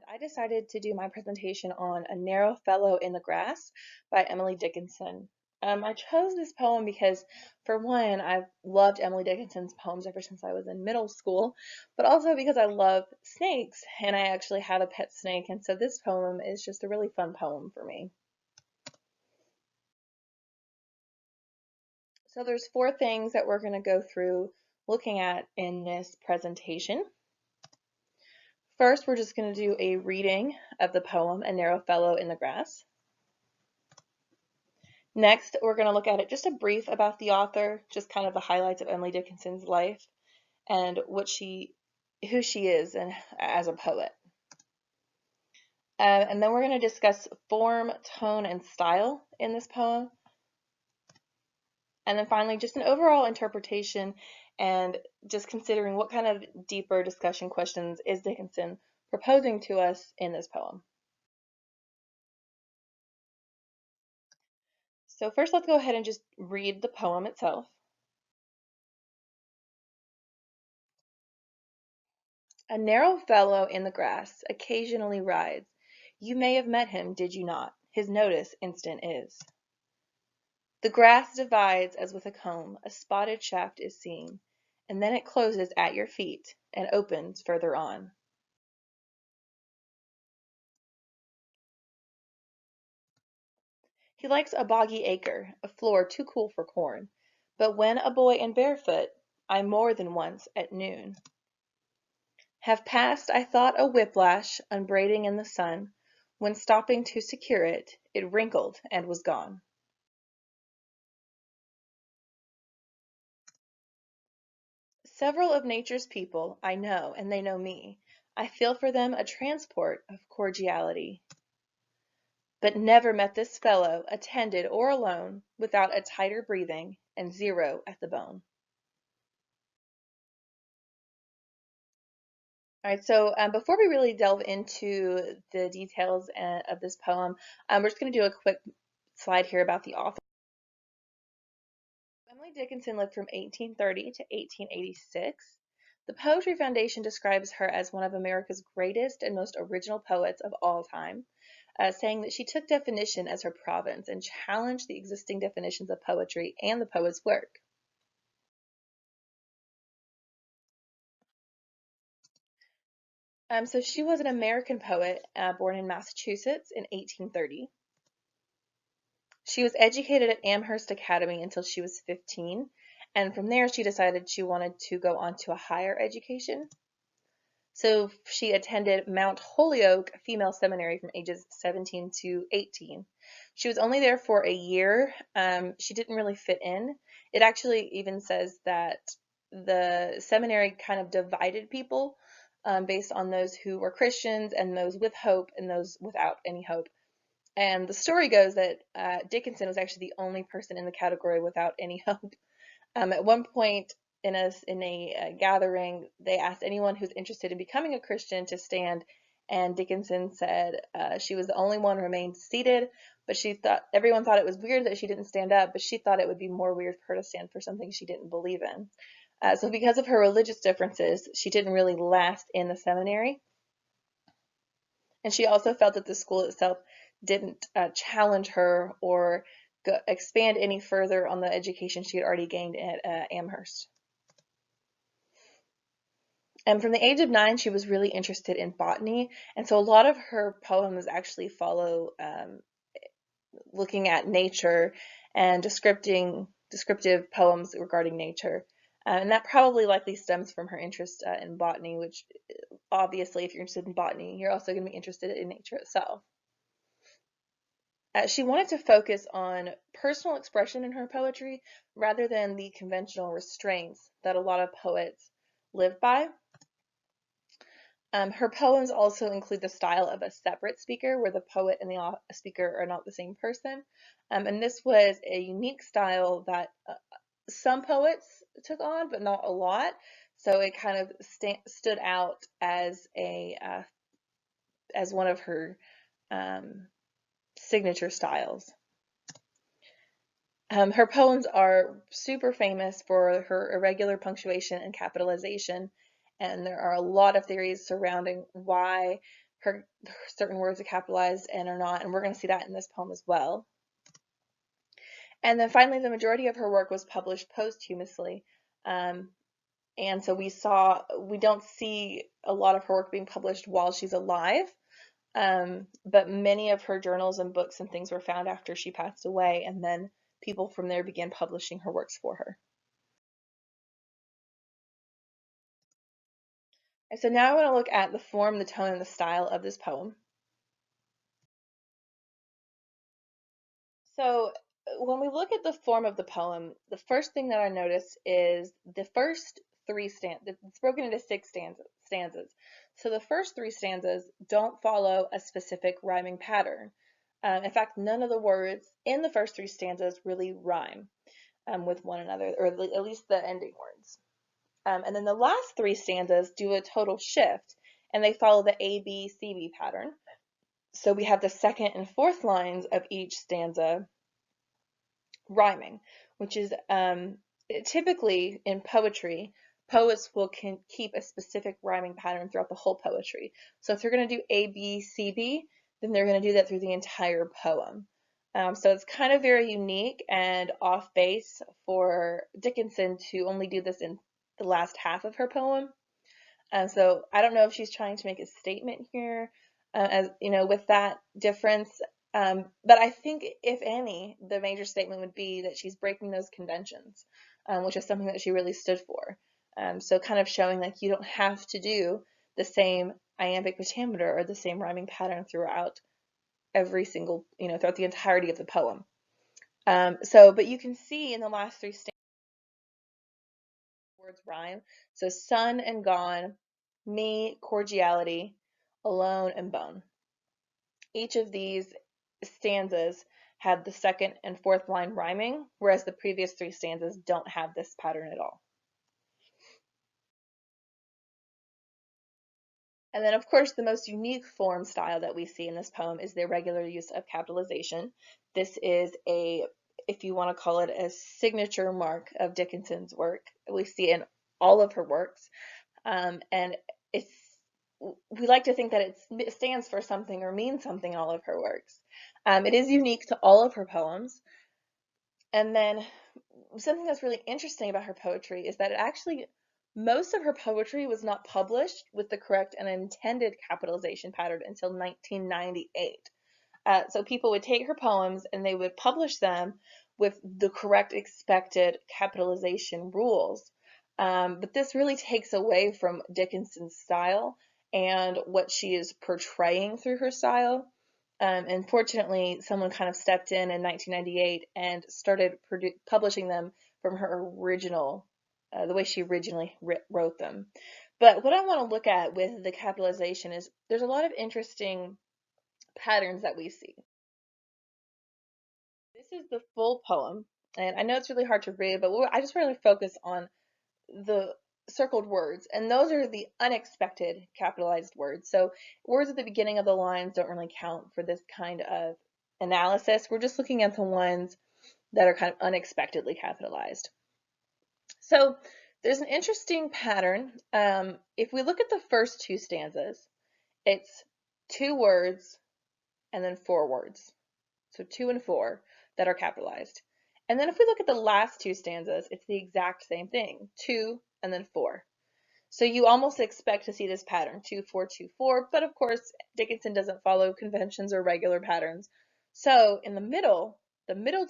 I decided to do my presentation on A Narrow Fellow in the Grass by Emily Dickinson. I chose this poem because, for one, I've loved Emily Dickinson's poems ever since I was in middle school, but also because I love snakes, and I actually have a pet snake, and so this poem is just a really fun poem for me. So there's four things that we're going to go through looking at in this presentation. First, we're just going to do a reading of the poem, A Narrow Fellow in the Grass. Next, we're going to look at it just a brief about the author, just kind of the highlights of Emily Dickinson's life and who she is and as a poet. And then we're going to discuss form, tone, and style in this poem. And then finally, just an overall interpretation and just considering what kind of deeper discussion questions is Dickinson proposing to us in this poem. So first, let's go ahead and just read the poem itself. A narrow fellow in the grass occasionally rides. You may have met him, did you not? His notice instant is. The grass divides as with a comb, a spotted shaft is seen, and then it closes at your feet and opens further on. He likes a boggy acre, a floor too cool for corn, but when a boy and barefoot, I more than once at noon have passed, I thought a whiplash unbraiding in the sun, when stopping to secure it, it wrinkled and was gone. Several of nature's people I know, and they know me. I feel for them a transport of cordiality. But never met this fellow, attended or alone, without a tighter breathing and zero at the bone. All right, so before we really delve into the details of this poem, we're just going to do a quick slide here about the author. Emily Dickinson lived from 1830 to 1886. The Poetry Foundation describes her as one of America's greatest and most original poets of all time, saying that she took definition as her province and challenged the existing definitions of poetry and the poet's work. So she was an American poet born in Massachusetts in 1830. She was educated at Amherst Academy until she was 15, and from there she decided she wanted to go on to a higher education. So she attended Mount Holyoke Female Seminary from ages 17 to 18. She was only there for a year. She didn't really fit in. It actually even says that the seminary kind of divided people based on those who were Christians and those with hope and those without any hope. And the story goes that Dickinson was actually the only person in the category without any hope. At one point in a gathering, they asked anyone who's interested in becoming a Christian to stand, and Dickinson said she was the only one who remained seated, but everyone thought it was weird that she didn't stand up, but she thought it would be more weird for her to stand for something she didn't believe in. So because of her religious differences, she didn't really last in the seminary. And she also felt that the school itself didn't challenge her or expand any further on the education she had already gained at Amherst. And from the age of 9, she was really interested in botany, and so a lot of her poems actually follow looking at nature and descriptive poems regarding nature. And that probably likely stems from her interest in botany, which obviously, if you're interested in botany, you're also going to be interested in nature itself. She wanted to focus on personal expression in her poetry rather than the conventional restraints that a lot of poets live by. Her poems also include the style of a separate speaker, where the poet and the speaker are not the same person. And this was a unique style that some poets took on, but not a lot. So it kind of stood out as as one of her signature styles. Her poems are super famous for her irregular punctuation and capitalization, and there are a lot of theories surrounding why certain words are capitalized and are not, and we're going to see that in this poem as well. And then finally, the majority of her work was published posthumously. And so we don't see a lot of her work being published while she's alive, but many of her journals and books and things were found after she passed away, and then people from there began publishing her works for her. And so now I want to look at the form, the tone, and the style of this poem. So when we look at the form of the poem, the first thing that I notice is the first three stanzas. It's broken into six stanzas. So the first three stanzas don't follow a specific rhyming pattern. In fact, none of the words in the first three stanzas really rhyme with one another, or at least the ending words. And then the last three stanzas do a total shift, and they follow the A, B, C, B pattern. So we have the second and fourth lines of each stanza rhyming, which is typically in poetry, poets will keep a specific rhyming pattern throughout the whole poetry. So if they're going to do A, B, C, B, then they're going to do that through the entire poem. So it's kind of very unique and off base for Dickinson to only do this in the last half of her poem. So I don't know if she's trying to make a statement here, as you know, with that difference. But I think, if any, the major statement would be that she's breaking those conventions, which is something that she really stood for. So kind of showing like you don't have to do the same iambic pentameter or the same rhyming pattern throughout every single, throughout the entirety of the poem. But you can see in the last three stanzas, words rhyme. So sun and gone, me, cordiality, alone and bone. Each of these stanzas have the second and fourth line rhyming, whereas the previous three stanzas don't have this pattern at all. And then, of course, the most unique form style that we see in this poem is the irregular use of capitalization. This is if you want to call it a signature mark of Dickinson's work. We see it in all of her works. And it's we like to think that it stands for something or means something in all of her works. It is unique to all of her poems. And then something that's really interesting about her poetry is that most of her poetry was not published with the correct and intended capitalization pattern until 1998. So people would take her poems and they would publish them with the correct expected capitalization rules. But this really takes away from Dickinson's style and what she is portraying through her style. And fortunately, someone kind of stepped in 1998 and started publishing them from her original, the way she originally wrote them. But what I want to look at with the capitalization is there's a lot of interesting patterns that we see. This is the full poem, and I know it's really hard to read, but I just really focus on the circled words, and those are the unexpected capitalized words. So words at the beginning of the lines don't really count for this kind of analysis. We're just looking at the ones that are kind of unexpectedly capitalized. So there's an interesting pattern. If we look at the first two stanzas, it's two words and then four words. So 2 and 4 that are capitalized. And then if we look at the last two stanzas, it's the exact same thing, 2 and then 4. So you almost expect to see this pattern, 2, 4, 2, 4, but of course Dickinson doesn't follow conventions or regular patterns. So in the middle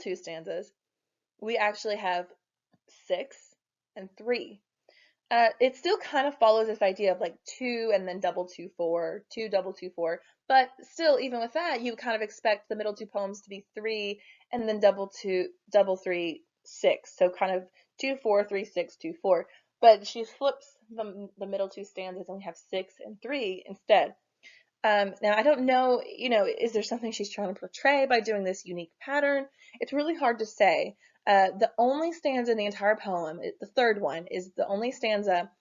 two stanzas, we actually have 6 and 3. It still kind of follows this idea of like 2 and then double 2, 4, 2, double 2, 4. But still, even with that, you kind of expect the middle two poems to be 3 and then double 2, double 3, 6. So kind of 2, 4, 3, 6, 2, 4. But she flips the middle two stanzas and we have 6 and 3 instead. Now, I don't know, is there something she's trying to portray by doing this unique pattern? It's really hard to say. The only stanza in the entire poem, the third one, is the only stanza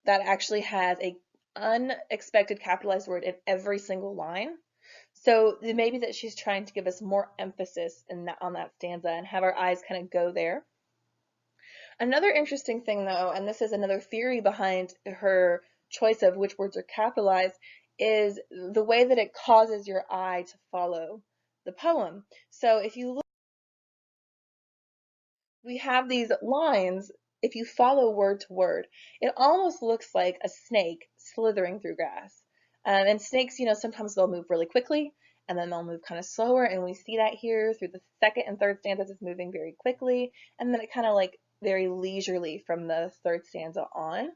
that actually has a unexpected capitalized word in every single line. So maybe that she's trying to give us more emphasis on that stanza and have our eyes kind of go there. Another interesting thing, though, and this is another theory behind her choice of which words are capitalized, is the way that it causes your eye to follow the poem. So if you look, we have these lines. If you follow word to word, it almost looks like a snake slithering through grass. And snakes, sometimes they'll move really quickly and then they'll move kind of slower. And we see that here through the second and third stanzas. It's moving very quickly. And then it kind of like very leisurely from the third stanza on.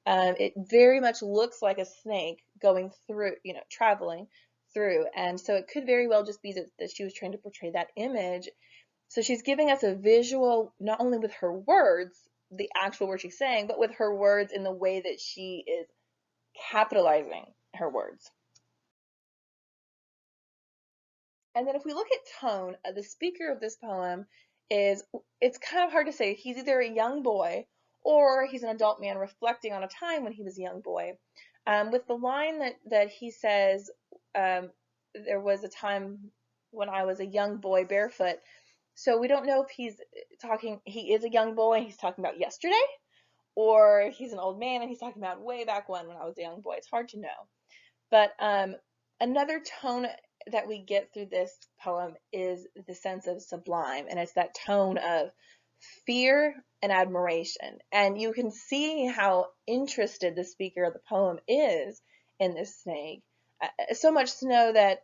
It very much looks like a snake going through, traveling through. And so it could very well just be that she was trying to portray that image. So she's giving us a visual, not only with her words, the actual words she's saying, but with her words in the way that she is capitalizing her words. And then if we look at tone, the speaker of this poem it's kind of hard to say. He's either a young boy or he's an adult man reflecting on a time when he was a young boy. With the line that he says, there was a time when I was a young boy barefoot. So we don't know if he is a young boy and he's talking about yesterday, or he's an old man and he's talking about way back when I was a young boy. It's hard to know. But another tone that we get through this poem is the sense of sublime, and it's that tone of fear and admiration. And you can see how interested the speaker of the poem is in this snake, so much to know that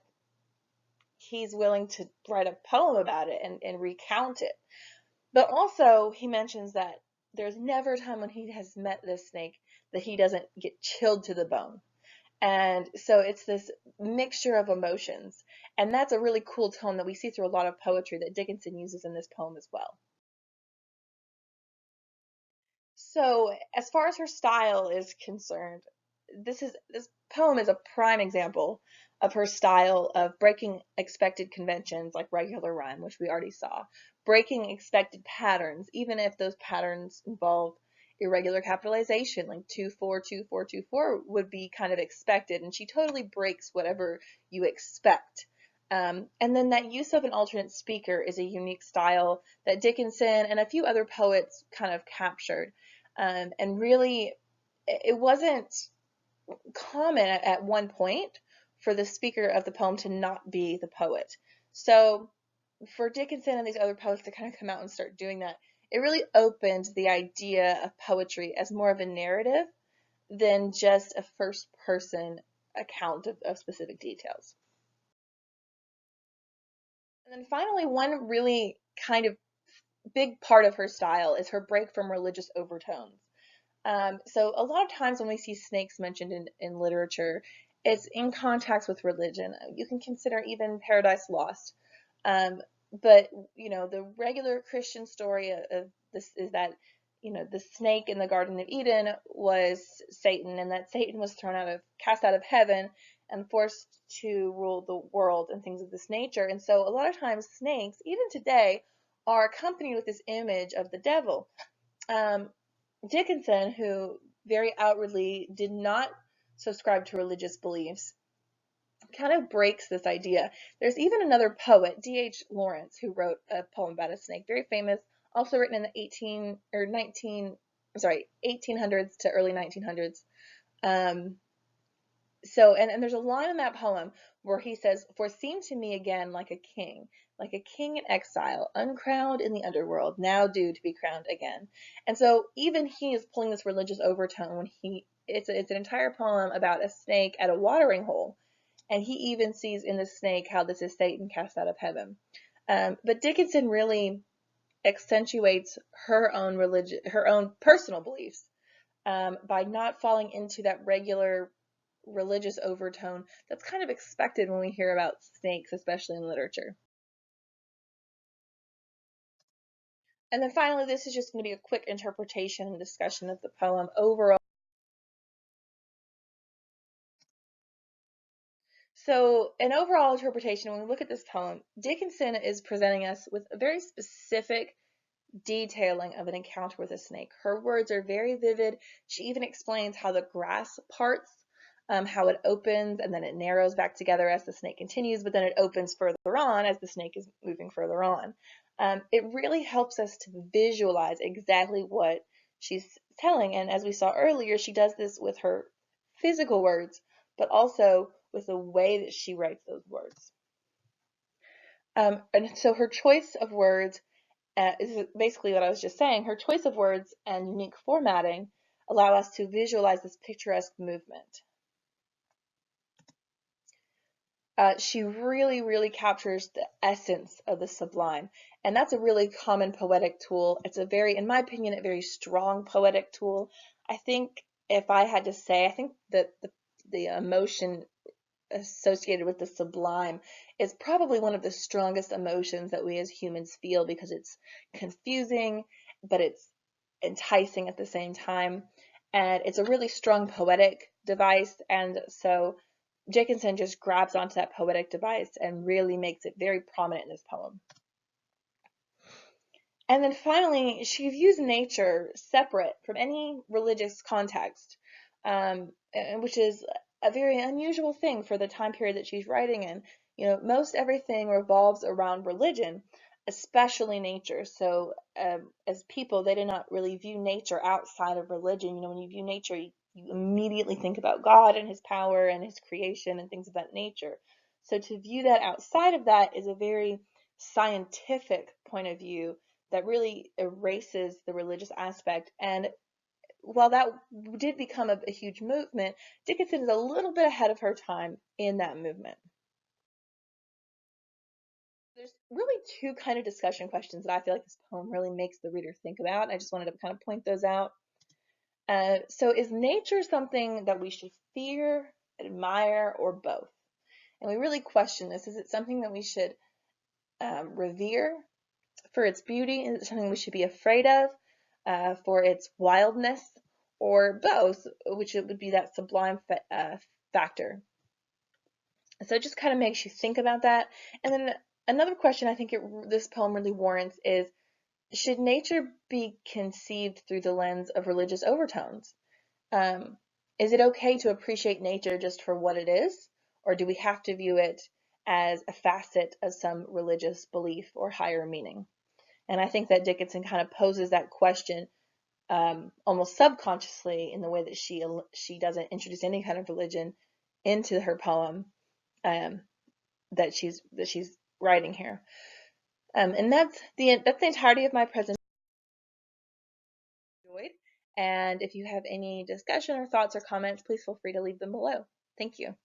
he's willing to write a poem about it and recount it. But also, he mentions that there's never a time when he has met this snake that he doesn't get chilled to the bone. And so it's this mixture of emotions. And that's a really cool tone that we see through a lot of poetry that Dickinson uses in this poem as well. So as far as her style is concerned, this poem is a prime example of her style of breaking expected conventions like regular rhyme, which we already saw, breaking expected patterns, even if those patterns involve irregular capitalization, like 2 4 2 4 2 4 would be kind of expected, and she totally breaks whatever you expect. And then that use of an alternate speaker is a unique style that Dickinson and a few other poets kind of captured. And really, it wasn't common at one point for the speaker of the poem to not be the poet. So for Dickinson and these other poets to kind of come out and start doing that, it really opened the idea of poetry as more of a narrative than just a first person account of specific details. And then finally, one really kind of big part of her style is her break from religious overtones. So a lot of times when we see snakes mentioned in literature, it's in context with religion. You can consider even Paradise Lost. But the regular Christian story of this is that, the snake in the Garden of Eden was Satan, and that Satan was cast out of heaven and forced to rule the world and things of this nature. And so a lot of times snakes, even today, are accompanied with this image of the devil. Um, Dickinson, who very outwardly did not subscribe to religious beliefs, kind of breaks this idea. There's even another poet, D.H. Lawrence, who wrote a poem about a snake, very famous, also written in the 1800s to early 1900s. And there's a line in that poem where he says, "For seem to me again like a king in exile, uncrowned in the underworld, now due to be crowned again." And so even he is pulling this religious overtone when it's an entire poem about a snake at a watering hole, and he even sees in the snake how this is Satan cast out of heaven. But Dickinson really accentuates her own religion, her own personal beliefs, by not falling into that regular religious overtone that's kind of expected when we hear about snakes, especially in literature. And then finally, this is just going to be a quick interpretation and discussion of the poem overall. So, an overall interpretation, when we look at this poem, Dickinson is presenting us with a very specific detailing of an encounter with a snake. Her words are very vivid. She even explains how the grass parts, how it opens and then it narrows back together as the snake continues, but then it opens further on as the snake is moving further on. It really helps us to visualize exactly what she's telling. And as we saw earlier, she does this with her physical words, but also with the way that she writes those words. And so her choice of words is basically what I was just saying. Her choice of words and unique formatting allow us to visualize this picturesque movement. She really captures the essence of the sublime. And that's a really common poetic tool. It's a very, in my opinion, a very strong poetic tool. I think if I had to say, I think that the emotion associated with the sublime is probably one of the strongest emotions that we as humans feel, because it's confusing, but it's enticing at the same time. And it's a really strong poetic device. And so Dickinson just grabs onto that poetic device and really makes it very prominent in this poem. And then finally, she views nature separate from any religious context, which is a very unusual thing for the time period that she's writing in. You know, most everything revolves around religion, especially nature. So, as people, they did not really view nature outside of religion. You know, when you view nature, you immediately think about God and his power and his creation and things of that nature. So to view that outside of that is a very scientific point of view that really erases the religious aspect. And while that did become a huge movement, Dickinson is a little bit ahead of her time in that movement. There's really two kind of discussion questions that I feel like this poem really makes the reader think about. I just wanted to kind of point those out. So is nature something that we should fear, admire, or both? And we really question this. Is it something that we should revere for its beauty? Is it something we should be afraid of for its wildness, or both, which it would be that sublime factor? So it just kind of makes you think about that. And then another question I think this poem really warrants is, should nature be conceived through the lens of religious overtones? Is it okay to appreciate nature just for what it is, or do we have to view it as a facet of some religious belief or higher meaning? And I think that Dickinson kind of poses that question almost subconsciously in the way that she doesn't introduce any kind of religion into her poem um, that she's writing here. And that's the entirety of my presentation. And if you have any discussion or thoughts or comments, please feel free to leave them below. Thank you.